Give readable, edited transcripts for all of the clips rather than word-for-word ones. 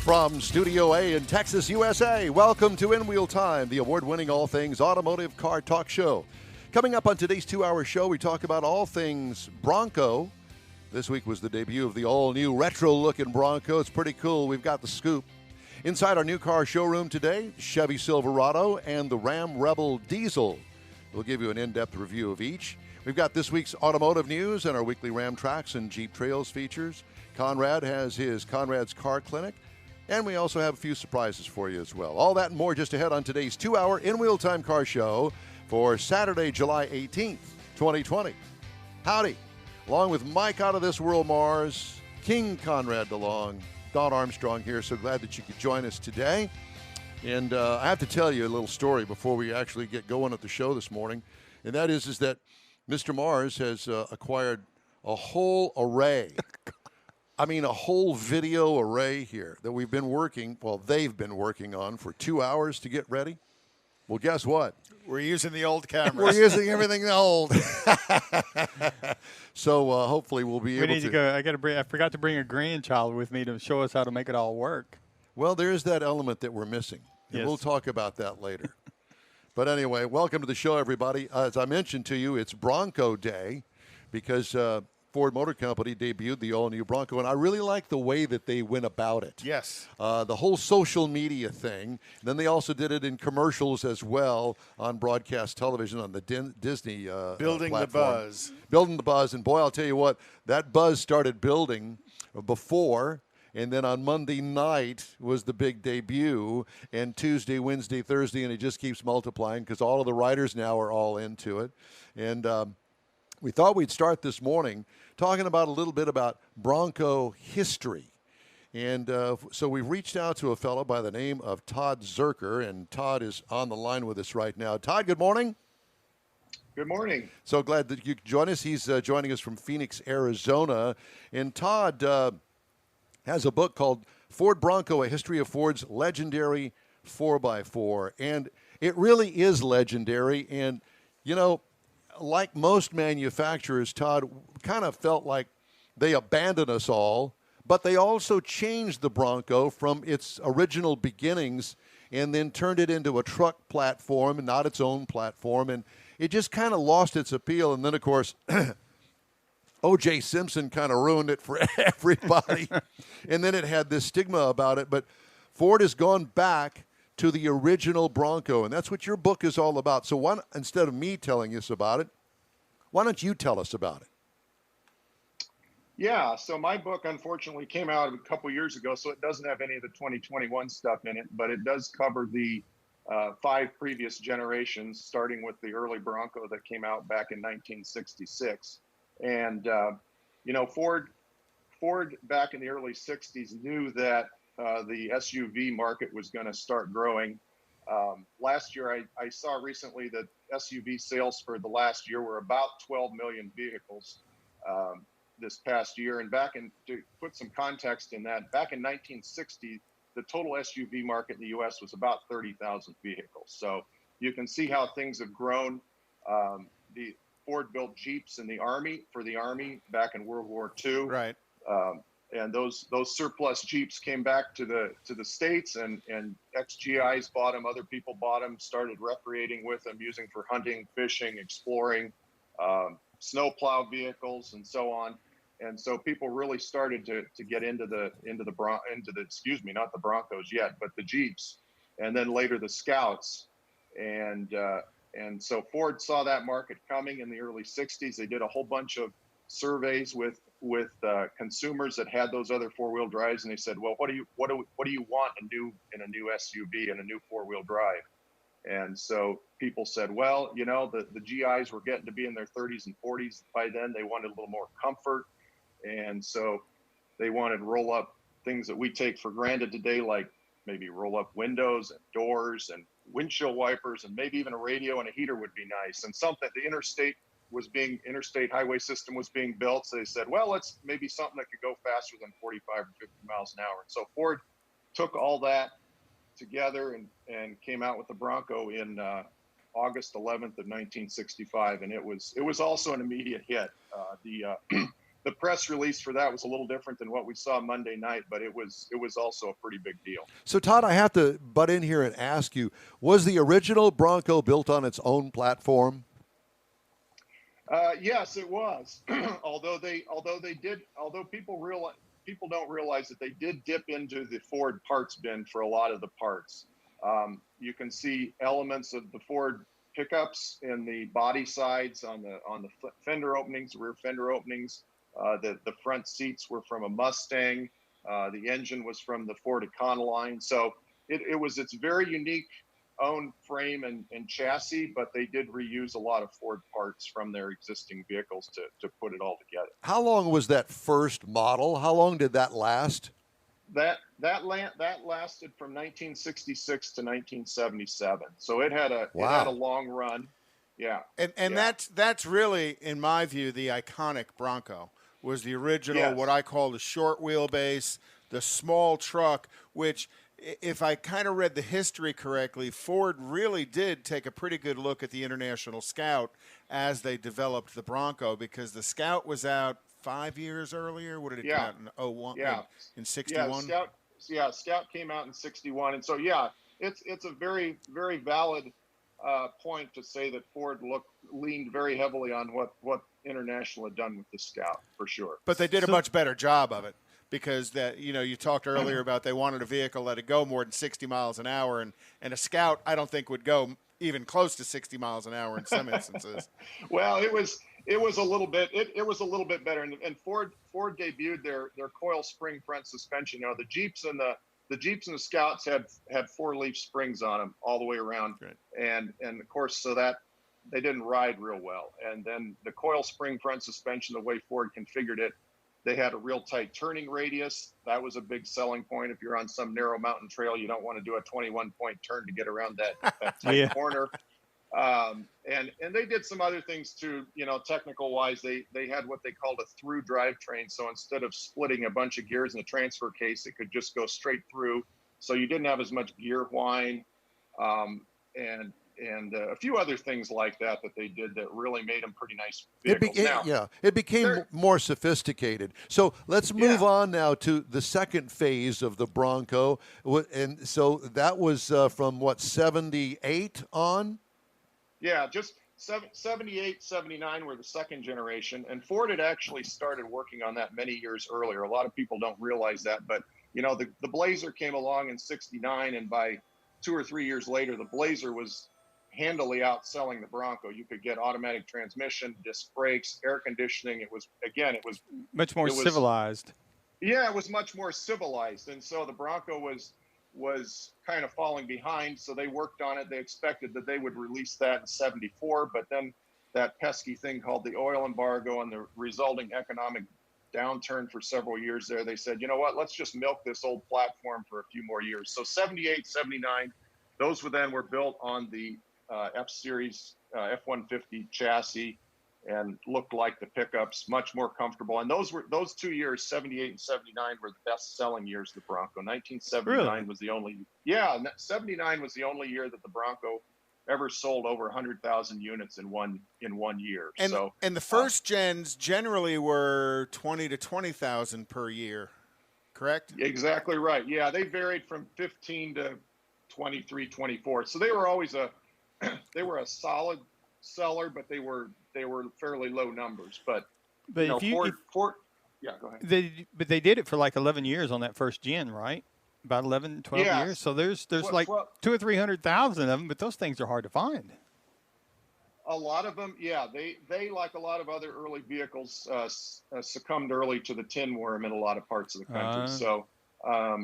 From Studio A in Texas, USA, welcome to In Wheel Time, the award-winning all things automotive car talk show. Coming up on today's 2-hour show, we talk about all things Bronco. This week was the debut of the all-new retro-looking Bronco. It's pretty cool. We've got the scoop. Inside our new car showroom today, Chevy Silverado and the Ram Rebel Diesel. We'll give you an in-depth review of each. We've got this week's automotive news and our weekly Ram Tracks and Jeep Trails features. Conrad has his Conrad's Car Clinic. And we also have a few surprises for you as well. All that and more just ahead on today's 2-hour In Wheel Time car show for Saturday, July 18th, 2020. Howdy. Along with Mike out of this world, Mars, King Conrad DeLong, Don Armstrong here. So glad that you could join us today. And I have to tell you a little story before we actually get going at the show this morning. And that is that Mr. Mars has acquired a whole array. A whole video array here that we've been working, they've been working on for 2 hours to get ready. Well, guess what? We're using the old cameras. We're using everything old. So hopefully we'll be able to. We need to go. I forgot to bring a grandchild with me to show us how to make it all work. Well, there's that element that we're missing. And Yes. We'll talk about that later. But anyway, welcome to the show, everybody. As I mentioned to you, it's Bronco Day because Ford Motor Company debuted the all-new Bronco, and I really like the way that they went about it. Yes. The whole social media thing. Then they also did it in commercials as well on broadcast television on the Disney Building platform. the buzz. Building the buzz. And, boy, I'll tell you what, that buzz started building before, and then on Monday night was the big debut, and Tuesday, Wednesday, Thursday, and it just keeps multiplying because all of the riders now are all into it. And we thought we'd start this morning talking about a little bit about Bronco history. And so we've reached out to a fellow by the name of Todd Zerker, and Todd is on the line with us right now. Todd, good morning. Good morning. So glad that you could join us. He's joining us from Phoenix, Arizona. And Todd has a book called Ford Bronco, A History of Ford's Legendary 4x4. And it really is legendary. And, you know, like most manufacturers, Todd, kind of felt like they abandoned us all, but they also changed the Bronco from its original beginnings and then turned it into a truck platform and not its own platform. And it just kind of lost its appeal. And then, of course, O.J. Simpson kind of ruined it for everybody. And then it had this stigma about it. But Ford has gone back to the original Bronco, and that's what your book is all about. So why, instead of me telling us about it, why don't you tell us about it? Yeah, so my book unfortunately came out a couple years ago, so it doesn't have any of the 2021 stuff in it, but it does cover the 5 previous generations, starting with the early Bronco that came out back in 1966. And, Ford back in the early 60s knew that the SUV market was going to start growing. Last year, I saw recently that SUV sales for the last year were about 12 million vehicles this past year. And to put some context in that, back in 1960, the total SUV market in the U.S. was about 30,000 vehicles. So you can see how things have grown. The Ford built Jeeps in the Army for the Army back in World War II. Right. And those surplus Jeeps came back to the States, and ex-GIs bought them, other people bought them, started recreating with them, using for hunting, fishing, exploring, snowplow vehicles, and so on. And so people really started to get into the not the Broncos yet, but the Jeeps, and then later the Scouts. And so Ford saw that market coming in the early 60s. They did a whole bunch of surveys with consumers that had those other 4-wheel drives, and they said, well, what do you want in a new SUV and a new 4-wheel drive? And so people said, well, the GIs were getting to be in their 30s and 40s by then. They wanted a little more comfort, and so they wanted roll-up things that we take for granted today, like maybe roll-up windows and doors and windshield wipers, and maybe even a radio and a heater would be nice. And something the interstate highway system was being built. So they said, well, let's maybe something that could go faster than 45 or 50 miles an hour. And so Ford took all that together and came out with the Bronco in August 11th of 1965. And it was also an immediate hit. The the press release for that was a little different than what we saw Monday night, but it was also a pretty big deal. So, Todd, I have to butt in here and ask you: was the original Bronco built on its own platform? Yes, it was. although people don't realize that they did dip into the Ford parts bin for a lot of the parts. You can see elements of the Ford pickups in the body sides, on the fender openings, rear fender openings. The front seats were from a Mustang. The engine was from the Ford Econoline. So it's very unique own frame and chassis, but they did reuse a lot of Ford parts from their existing vehicles to put it all together. How long was that first model? How long did that last? That lasted from 1966 to 1977. So it had a long run. Yeah. And yeah. that's really, in my view, the iconic Bronco. Was the original, Yes. what I call the short wheelbase, the small truck, which, if I kind of read the history correctly, Ford really did take a pretty good look at the International Scout as they developed the Bronco, because the Scout was out 5 years earlier. What did it come out in 01? Yeah. In 61? Scout came out in 61. And so, it's a very, very valid point to say that Ford leaned very heavily on what International had done with the Scout, for sure. But they did a much better job of it, because you talked earlier about they wanted a vehicle that would go more than 60 miles an hour, and a Scout I don't think would go even close to 60 miles an hour in some instances. Well, it was a little bit better, and Ford debuted their coil spring front suspension. The Jeeps and the Scouts had 4-leaf springs on them all the way around, Right. and of course, so that they didn't ride real well. And then the coil spring front suspension, the way Ford configured it, they had a real tight turning radius. That was a big selling point. If you're on some narrow mountain trail, you don't want to do a 21-point turn to get around that tight corner. And they did some other things too, technical wise. They had what they called a through drivetrain. So instead of splitting a bunch of gears in the transfer case, it could just go straight through. So you didn't have as much gear whine, and a few other things like that they did that really made them pretty nice vehicles. It became more sophisticated. So let's move on now to the second phase of the Bronco. And so that was from 78 on? Yeah, just 78, 79 were the second generation. And Ford had actually started working on that many years earlier. A lot of people don't realize that. But, the Blazer came along in 69, and by 2 or 3 years later, the Blazer was handily outselling the Bronco. You could get automatic transmission, disc brakes, air conditioning. It was much more civilized. Yeah, it was much more civilized. And so the Bronco was kind of falling behind. So they worked on it. They expected that they would release that in 74, but then that pesky thing called the oil embargo and the resulting economic downturn for several years there, they said, you know what, let's just milk this old platform for a few more years. So 78, 79, those were built on the F-Series F-150 chassis and looked like the pickups, much more comfortable. And those 2 years, 78 and 79, were the best-selling years of the Bronco. 1979 was the only, 79 was the only year that the Bronco ever sold over 100,000 units in one year. And the first gens generally were 20 to 20,000 per year, correct? Exactly right. Yeah, they varied from 15 to 23, 24. So they were always a solid seller, but they were fairly low numbers. But Ford, yeah, go ahead. But they did it for like 11 years on that first gen, right? About 11, 12 years. So there's 200,000 or 300,000 of them, but those things are hard to find. A lot of them, they like a lot of other early vehicles succumbed early to the tin worm in a lot of parts of the country. So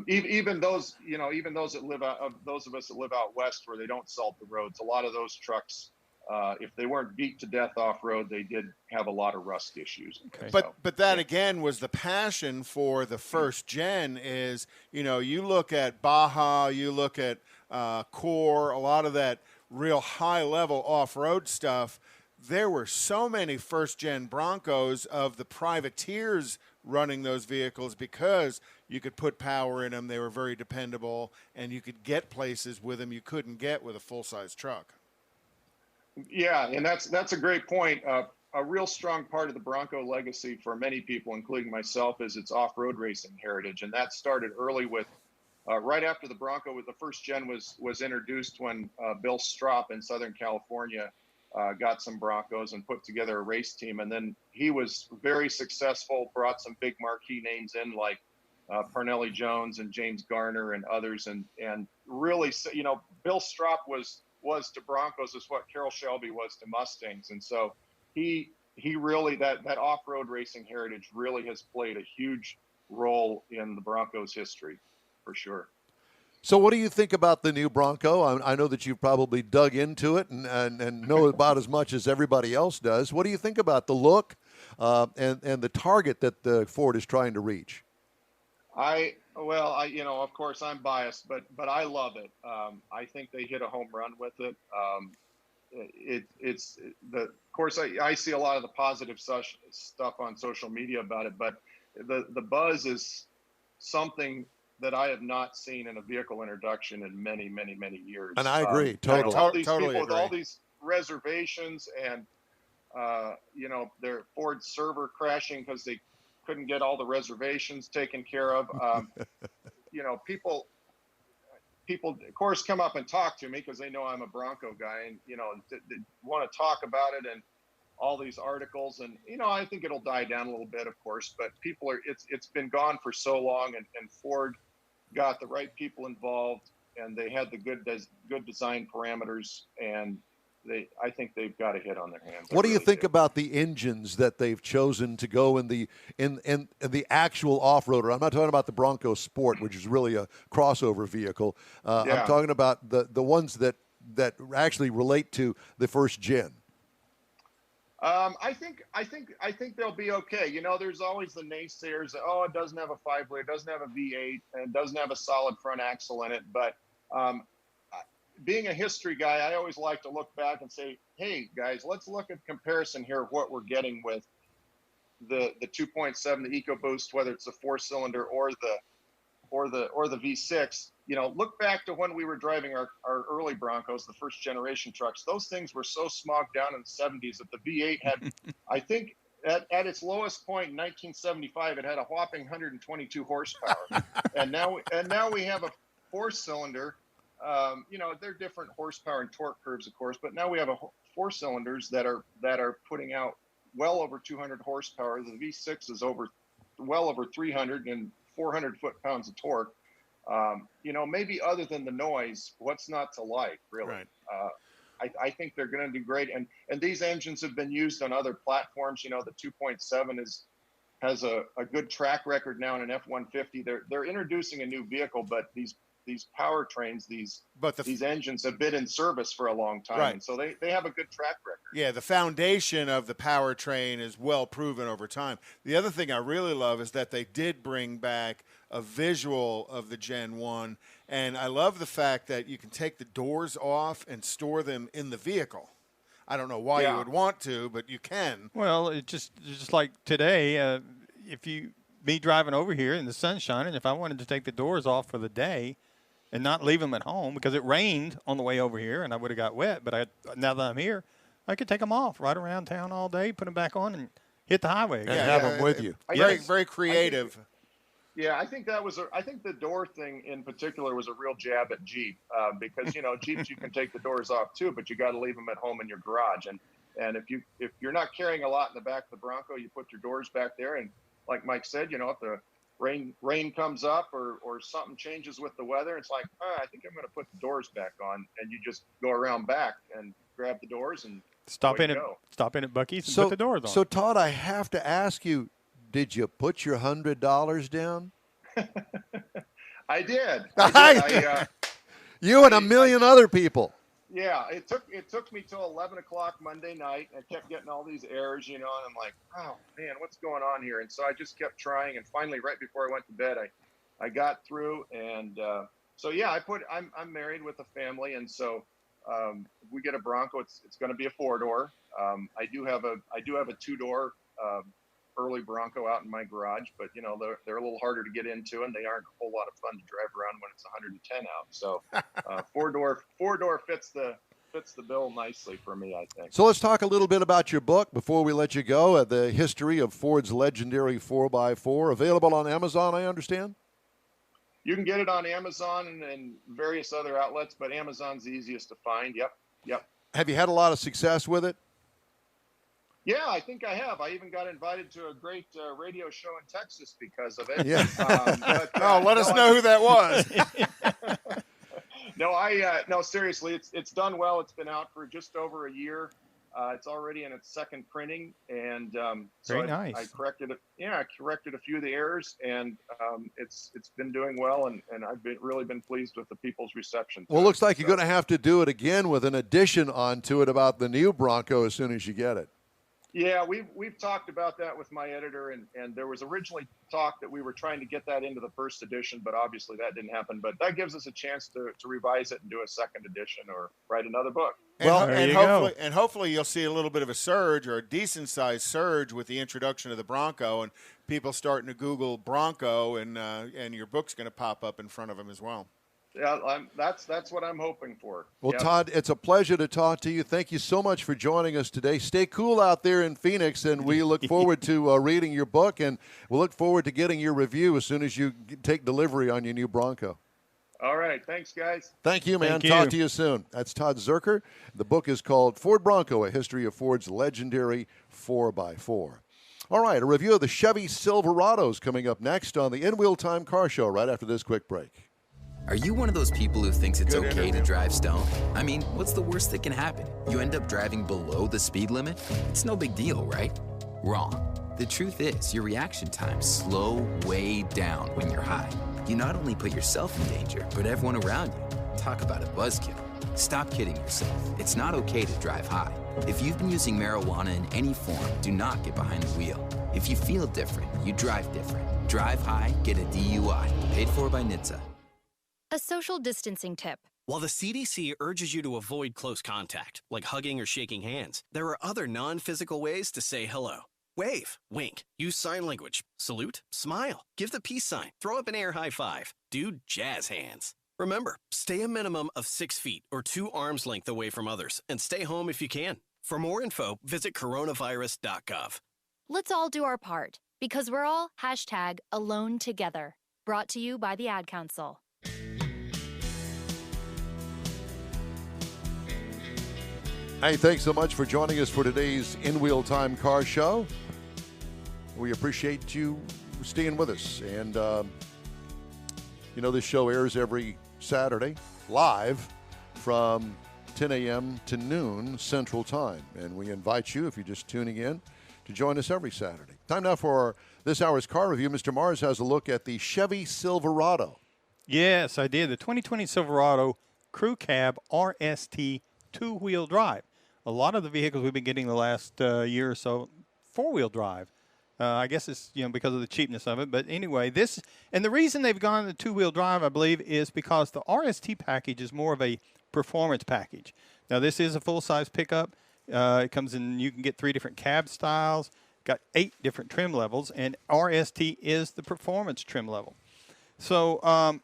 even those that live out, those of us that live out west where they don't salt the roads, a lot of those trucks, if they weren't beat to death off road, they did have a lot of rust issues. Okay. But that again was the passion for the first gen. Is you look at Baja, you look at Core, a lot of that real high level off road stuff. There were so many first gen Broncos of the privateers running those vehicles because you could put power in them. They were very dependable, and you could get places with them you couldn't get with a full size truck. Yeah, and that's a great point. a real strong part of the Bronco legacy for many people, including myself, is its off-road racing heritage, and that started early with right after the Bronco. With the first gen was introduced when Bill Strop in Southern California got some Broncos and put together a race team, and then he was very successful, brought some big marquee names in like Parnelli Jones and James Garner and others, and really, Bill Strop was to Broncos as what Carroll Shelby was to Mustangs, and so he really, that off-road racing heritage really has played a huge role in the Broncos history, for sure. So what do you think about the new Bronco? I know that you've probably dug into it and know about as much as everybody else does. What do you think about the look and the target that the Ford is trying to reach? Of course I'm biased, but I love it. I think they hit a home run with it. Of course, I see a lot of the positive stuff on social media about it, but the buzz is something that I have not seen in a vehicle introduction in many, many, many years. And I agree, totally. All these totally people agree. with all these reservations and, their Ford server crashing because they couldn't get all the reservations taken care of. People, of course, come up and talk to me because they know I'm a Bronco guy, and they want to talk about it and all these articles. And I think it'll die down a little bit, of course. But it's been gone for so long, and Ford got the right people involved, and they had the good design parameters, and I think they've got a hit on their hands. What do you think about the engines that they've chosen to go in the actual off-roader? I'm not talking about the Bronco Sport, which is really a crossover vehicle. I'm talking about the ones that actually relate to the first gen. I think they'll be okay. There's always the naysayers that, it doesn't have a 5-liter, it doesn't have a V8, and it doesn't have a solid front axle in it. But being a history guy, I always like to look back and say, hey guys, let's look at comparison here of what we're getting with the 2.7, the EcoBoost, whether it's a 4-cylinder or the V6. Look back to when we were driving our early Broncos, the first generation trucks. Those things were so smogged down in the 70s that the V8 had, I think, at its lowest point in 1975, it had a whopping 122 horsepower. and now we have a 4-cylinder. They're different horsepower and torque curves, of course, but now we have 4-cylinders that are putting out well over 200 horsepower. The V6 is well over 300 and 400 foot-pounds of torque. Maybe other than the noise, what's not to like, really? Right. I think they're going to do great. And these engines have been used on other platforms. The 2.7 has a good track record now in an F-150. They're introducing a new vehicle, but these powertrains, these engines have been in service for a long time. Right. And so they have a good track record. Yeah, the foundation of the powertrain is well proven over time. The other thing I really love is that they did bring back a visual of the Gen 1, and I love the fact that you can take the doors off and store them in the vehicle. I don't know why you would want to, but you can. Well, it's just like today, me driving over here in the sunshine, and if I wanted to take the doors off for the day and not leave them at home because it rained on the way over here and I would have got wet, but now that I'm here, I could take them off right around town all day, put them back on, and hit the highway. And have them with you. Very creative. I think the door thing in particular was a real jab at Jeep because Jeeps you can take the doors off too, but you got to leave them at home in your garage. And if you're not carrying a lot in the back of the Bronco, you put your doors back there. And like Mike said, if the rain comes up or something changes with the weather, it's like, I think I'm going to put the doors back on, and you just go around back and grab the doors and stop in at Buc-ee's and put the doors on. So Todd, I have to ask you, did you put your $100 down? I did. You and a million other people. Yeah, it took me till 11 o'clock Monday night. I kept getting all these errors, and I'm like, oh man, what's going on here? And so I just kept trying, and finally, right before I went to bed, I got through, and I'm married with a family, and so if we get a Bronco, it's going to be a 4-door. I do have a 2-door early Bronco out in my garage, but they're a little harder to get into, and they aren't a whole lot of fun to drive around when it's 110 out. So 4-door fits fits the bill nicely for me, I think. So let's talk a little bit about your book before we let you go. The history of Ford's legendary 4x4, available on Amazon, I understand? You can get it on Amazon and various other outlets, but Amazon's the easiest to find. Yep. Have you had a lot of success with it? Yeah, I think I have. I even got invited to a great radio show in Texas because of it. Yeah. Let us know who that was. No, seriously, it's done well. It's been out for just over a year. It's already in its second printing, and so Very nice. I corrected it. Yeah, I corrected a few of the errors, and it's been doing well, and I've really been pleased with the people's reception. Well, looks like you're going to have to do it again with an addition onto it about the new Bronco as soon as you get it. Yeah, we've talked about that with my editor, and there was originally talk that we were trying to get that into the first edition, but obviously that didn't happen. But that gives us a chance to revise it and do a second edition or write another book. And hopefully you'll see a little bit of a surge, or a decent sized surge, with the introduction of the Bronco, and people starting to Google Bronco, and your book's going to pop up in front of them as well. Yeah, that's what I'm hoping for. Well, Yep. Todd, it's a pleasure to talk to you. Thank you so much for joining us today. Stay cool out there in Phoenix, and we look forward to reading your book, and we'll look forward to getting your review as soon as you take delivery on your new Bronco. All right. Thanks, guys. Thank you, man. Thank you. Talk to you soon. That's Todd Zerker. The book is called Ford Bronco, A History of Ford's Legendary 4x4. All right, a review of the Chevy Silverados coming up next on the In Wheel Time Car Show right after this quick break. Are you one of those people who thinks it's Good okay interview. to drive stoned? I mean, what's the worst that can happen? You end up driving below the speed limit? It's no big deal, right? Wrong. The truth is, your reaction times slow way down when you're high. You not only put yourself in danger, but everyone around you. Talk about a buzzkill. Stop kidding yourself. It's not okay to drive high. If you've been using marijuana in any form, do not get behind the wheel. If you feel different, you drive different. Drive high, get a DUI. Paid for by NHTSA. A social distancing tip. While the CDC urges you to avoid close contact, like hugging or shaking hands, there are other non-physical ways to say hello. Wave, wink, use sign language, salute, smile, give the peace sign, throw up an air high five, do jazz hands. Remember, stay a minimum of 6 feet or 2 arms length away from others, and stay home if you can. For more info, visit coronavirus.gov. Let's all do our part, because we're all #AloneTogether. Brought to you by the Ad Council. Hey, thanks so much for joining us for today's In Wheel Time Car Show. We appreciate you staying with us. And, this show airs every Saturday live from 10 a.m. to noon Central Time. And we invite you, if you're just tuning in, to join us every Saturday. Time now for this hour's car review. Mr. Mars has a look at the Chevy Silverado. Yes, I did. The 2020 Silverado Crew Cab RST two-wheel drive. A lot of the vehicles we've been getting the last year or so, four-wheel drive. I guess it's because of the cheapness of it. But anyway, the reason they've gone to two-wheel drive, I believe, is because the RST package is more of a performance package. Now, this is a full-size pickup. It comes in, you can get 3 different cab styles, got 8 different trim levels, and RST is the performance trim level. So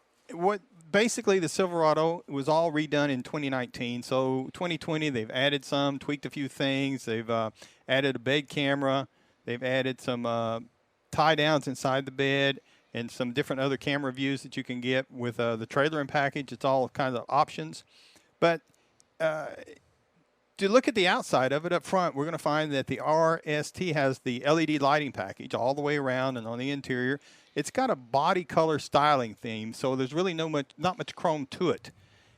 basically the Silverado was all redone in 2019. So 2020, they've added some, tweaked a few things. They've added a bed camera. They've added some tie downs inside the bed and some different other camera views that you can get with the trailer and package. It's all kinds of options. But to look at the outside of it up front, we're going to find that the RST has the LED lighting package all the way around and on the interior. It's got a body color styling theme, so there's really not much chrome to it.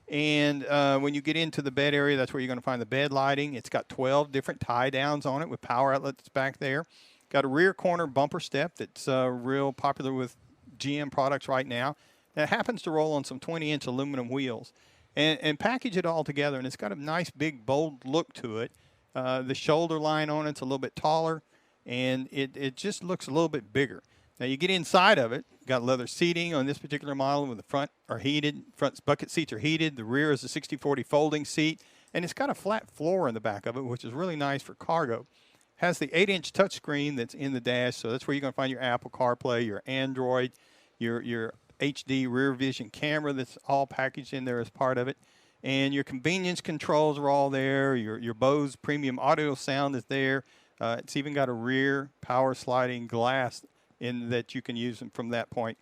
And when you get into the bed area, that's where you're going to find the bed lighting. It's got 12 different tie downs on it with power outlets back there. Got a rear corner bumper step that's real popular with GM products right now. That happens to roll on some 20-inch aluminum wheels. And package it all together, and it's got a nice, big, bold look to it. The shoulder line on it's a little bit taller, and it just looks a little bit bigger. Now, you get inside of it, got leather seating on this particular model with the front are heated. Front bucket seats are heated. The rear is a 60/40 folding seat, and it's got a flat floor in the back of it, which is really nice for cargo. Has the 8-inch touchscreen that's in the dash, so that's where you're going to find your Apple CarPlay, your Android, your HD rear vision camera that's all packaged in there as part of it. And your convenience controls are all there. Your Bose premium audio sound is there. It's even got a rear power sliding glass in that you can use from that point.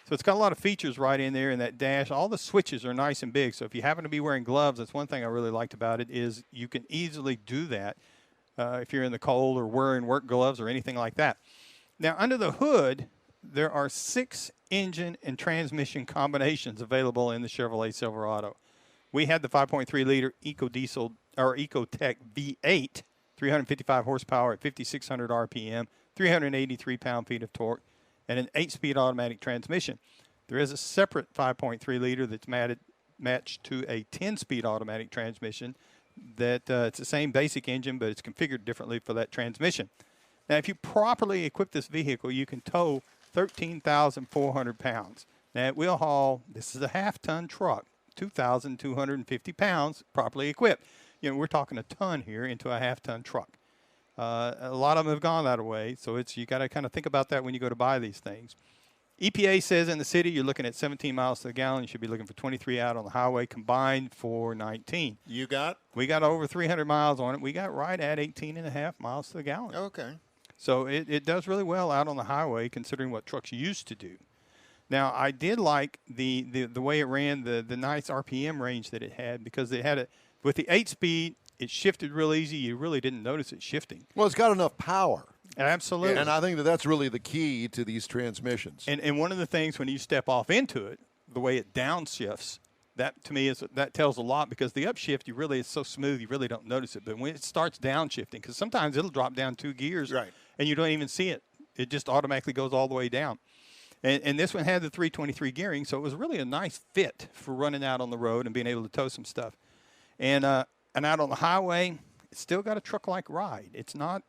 So it's got a lot of features right in there in that dash. All the switches are nice and big. So if you happen to be wearing gloves, that's one thing I really liked about it is you can easily do that if you're in the cold or wearing work gloves or anything like that. Now, under the hood, there are 6 engine and transmission combinations available in the Chevrolet Silverado. We had the 5.3-liter EcoDiesel or EcoTech V8, 355 horsepower at 5,600 RPM, 383 pound-feet of torque, and an 8-speed automatic transmission. There is a separate 5.3-liter that's matched to a 10-speed automatic transmission that it's the same basic engine, but it's configured differently for that transmission. Now, if you properly equip this vehicle, you can tow 13,400 pounds. Now, it will haul, this is a half-ton truck, 2,250 pounds properly equipped. You know, we're talking a ton here into a half-ton truck. A lot of them have gone that way, so you got to kind of think about that when you go to buy these things. EPA says in the city you're looking at 17 miles to the gallon. You should be looking for 23 out on the highway, combined for 19. You got? We got over 300 miles on it. We got right at 18.5 miles to the gallon. Okay. So it does really well out on the highway considering what trucks used to do. Now, I did like the way it ran, the nice RPM range that it had, because it had with the 8-speed, it shifted real easy. You really didn't notice it shifting. Well, it's got enough power. Absolutely. And I think that's really the key to these transmissions. And one of the things when you step off into it, the way it downshifts, that to me that tells a lot, because the upshift, it's so smooth you really don't notice it. But when it starts downshifting, because sometimes it'll drop down 2 gears, right, and you don't even see it. It just automatically goes all the way down. And this one had the 323 gearing, so it was really a nice fit for running out on the road and being able to tow some stuff. And out on the highway, it's still got a truck-like ride. It's not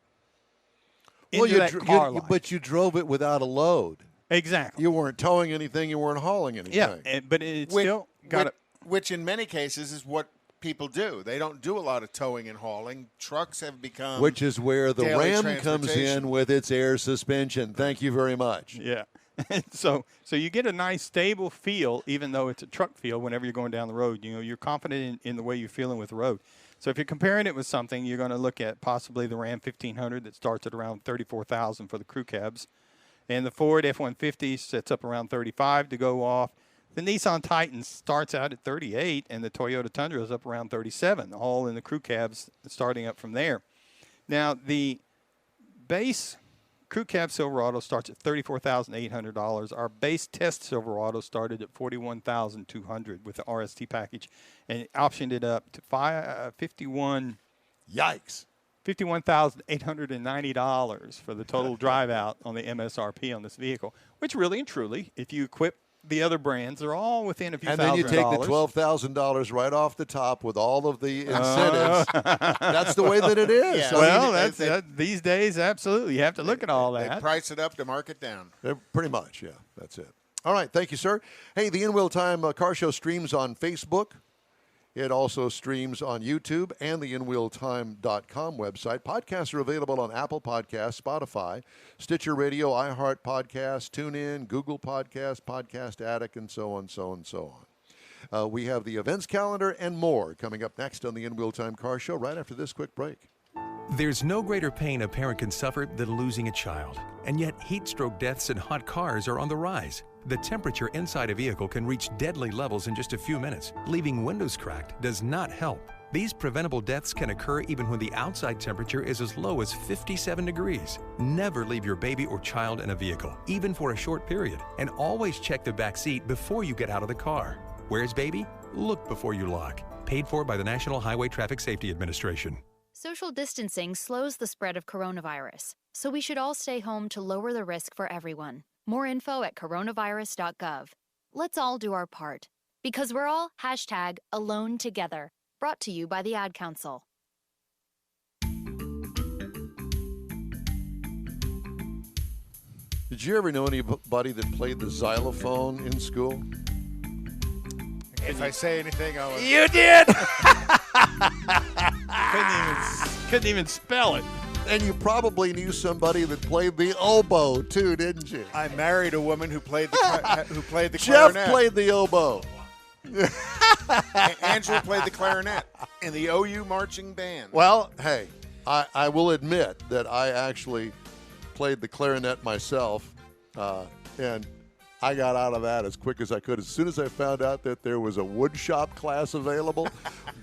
but you drove it without a load. Exactly. You weren't towing anything. You weren't hauling anything. Yeah, but it's still got it. Which in many cases is what people do. They don't do a lot of towing and hauling. Trucks have become Which is where the Ram comes in with its air suspension. Thank you very much. Yeah. So you get a nice stable feel, even though it's a truck feel whenever you're going down the road. You know, you're confident in the way you're feeling with the road. So if you're comparing it with something, you're going to look at possibly the Ram 1500 that starts at around $34,000 for the crew cabs. And the Ford F-150 sets up around $35,000 to go off. The Nissan Titan starts out at $38,000, and the Toyota Tundra is up around $37,000, all in the crew cabs starting up from there. Now, the base crew cab Silverado starts at $34,800. Our base test Silverado started at $41,200 with the RST package, and optioned it up to $51,890 for the total drive out on the MSRP on this vehicle. Which really and truly, if you equip the other brands, they're all within a few thousand dollars. And then you take the $12,000 right off the top with all of the incentives. That's the way that it is. Yeah. Well, these days, absolutely. You have to look at all that. They price it up to mark it down. Pretty much, yeah. That's it. All right. Thank you, sir. Hey, the In Wheel Time Car Show streams on Facebook. It also streams on YouTube and the InWheelTime.com website. Podcasts are available on Apple Podcasts, Spotify, Stitcher Radio, iHeart Podcasts, TuneIn, Google Podcasts, Podcast Addict, and so on, so on, so on. We have the events calendar and more coming up next on the In Wheel Time Car Show right after this quick break. There's no greater pain a parent can suffer than losing a child. And yet, heat stroke deaths in hot cars are on the rise. The temperature inside a vehicle can reach deadly levels in just a few minutes. Leaving windows cracked does not help. These preventable deaths can occur even when the outside temperature is as low as 57 degrees. Never leave your baby or child in a vehicle, even for a short period. And always check the back seat before you get out of the car. Where's baby? Look before you lock. Paid for by the National Highway Traffic Safety Administration. Social distancing slows the spread of coronavirus, so we should all stay home to lower the risk for everyone. More info at coronavirus.gov. Let's all do our part, because we're all #AloneTogether. Brought to you by the Ad Council. Did you ever know anybody that played the xylophone in school? If I say anything, I'll... You did! couldn't even spell it. And you probably knew somebody that played the oboe, too, didn't you? I married a woman who played the Jeff clarinet. played the oboe. Angela played the clarinet in the OU marching band. Well, hey, I will admit that I actually played the clarinet myself, and I got out of that as quick as I could. As soon as I found out that there was a woodshop class available,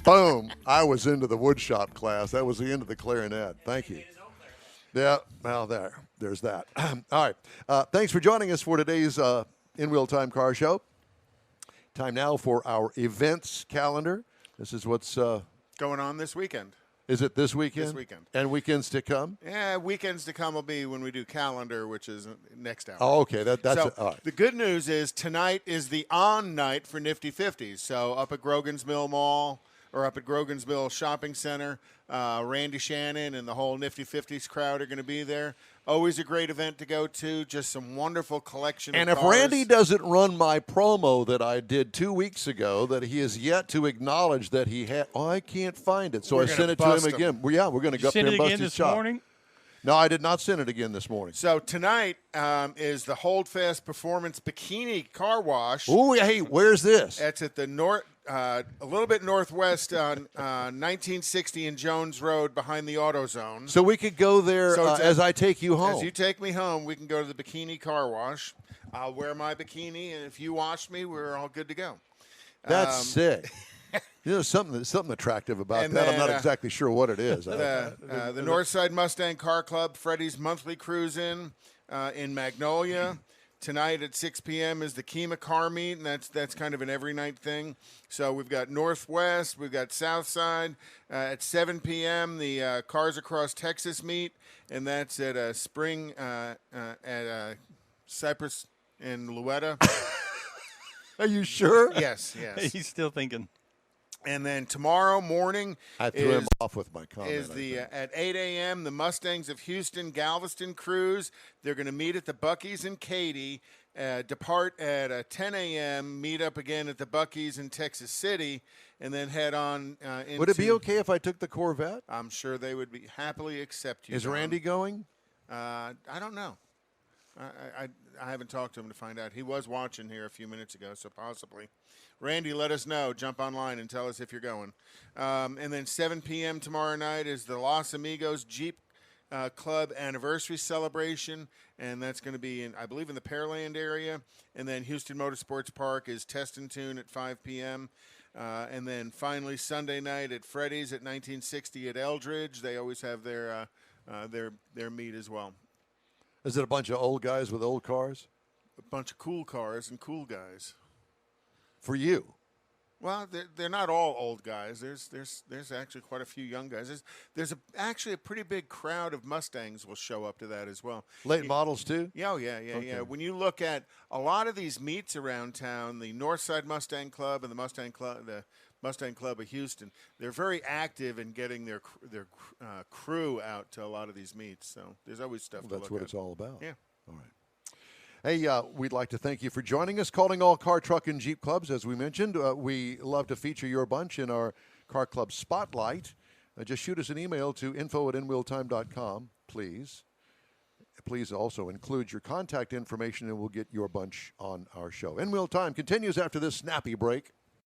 boom, I was into the woodshop class. That was the end of the clarinet. Thank you. Yeah, well, there's that. All right. Thanks for joining us for today's In Wheel Time Car Show. Time now for our events calendar. This is what's going on this weekend. Is it this weekend? This weekend. And weekends to come? Yeah, weekends to come will be when we do calendar, which is next hour. Oh, okay. That's so all right. The good news is tonight is the on night for Nifty 50s. So up at Grogan's Mill Mall or up at Grogan's Mill Shopping Center, Randy Shannon and the whole Nifty 50s crowd are going to be there. Always a great event to go to. Just some wonderful collection and of if cars. Randy doesn't run my promo that I did 2 weeks ago, that he has yet to acknowledge that he had, I can't find it. So I sent it to him again. Well, yeah, we're going to go up there and bust his chop. Morning? No, I did not send it again this morning. So tonight is the Holdfast Performance Bikini Car Wash. Oh, hey, where's this? That's at the a little bit northwest on 1960 and Jones Road behind the AutoZone. So we could go there as I take you home. As you take me home, we can go to the Bikini Car Wash. I'll wear my bikini, and if you wash me, we're all good to go. That's sick. You know, something attractive about that. Then, I'm not exactly sure what it is. The Northside Mustang Car Club, Freddie's monthly cruise-in Magnolia. Tonight at 6 p.m. is the Kima Car Meet, and that's kind of an every night thing. So we've got Northwest, we've got Southside. At 7 p.m., the Cars Across Texas Meet, and that's at Spring at Cypress and Louetta. Are you sure? Yes. He's still thinking. And then tomorrow morning I threw him off with my comment. Is at 8 a.m. the Mustangs of Houston Galveston cruise. They're going to meet at the Buc-ee's in Katy. Depart at 10 a.m. Meet up again at the Buc-ee's in Texas City, and then head on. Would it be okay if I took the Corvette? I'm sure they would be happily accept you. Is John. Randy going? I don't know. I haven't talked to him to find out. He was watching here a few minutes ago, so possibly. Randy, let us know. Jump online and tell us if you're going. And then 7 p.m. tomorrow night is the Los Amigos Jeep Club anniversary celebration, and that's going to be I believe in the Pearland area. And then Houston Motorsports Park is Test and Tune at 5 p.m. And then finally Sunday night at Freddy's at 1960 at Eldridge. They always have their meet as well. Is it a bunch of old guys with old cars? A bunch of cool cars and cool guys. For you? Well, they're not all old guys. There's actually quite a few young guys. There's actually a pretty big crowd of Mustangs will show up to that as well. Late models too? Yeah, yeah. When you look at a lot of these meets around town, the Northside Mustang Club and the Mustang Club of Houston, they're very active in getting their crew out to a lot of these meets. So there's always stuff to look at. That's what it's all about. Yeah. All right. Hey, we'd like to thank you for joining us. Calling all car, truck, and Jeep clubs, as we mentioned. We love to feature your bunch in our Car Club Spotlight. Just shoot us an email to info@inwheeltime.com, please. Please also include your contact information, and we'll get your bunch on our show. In Wheel Time continues after this snappy break.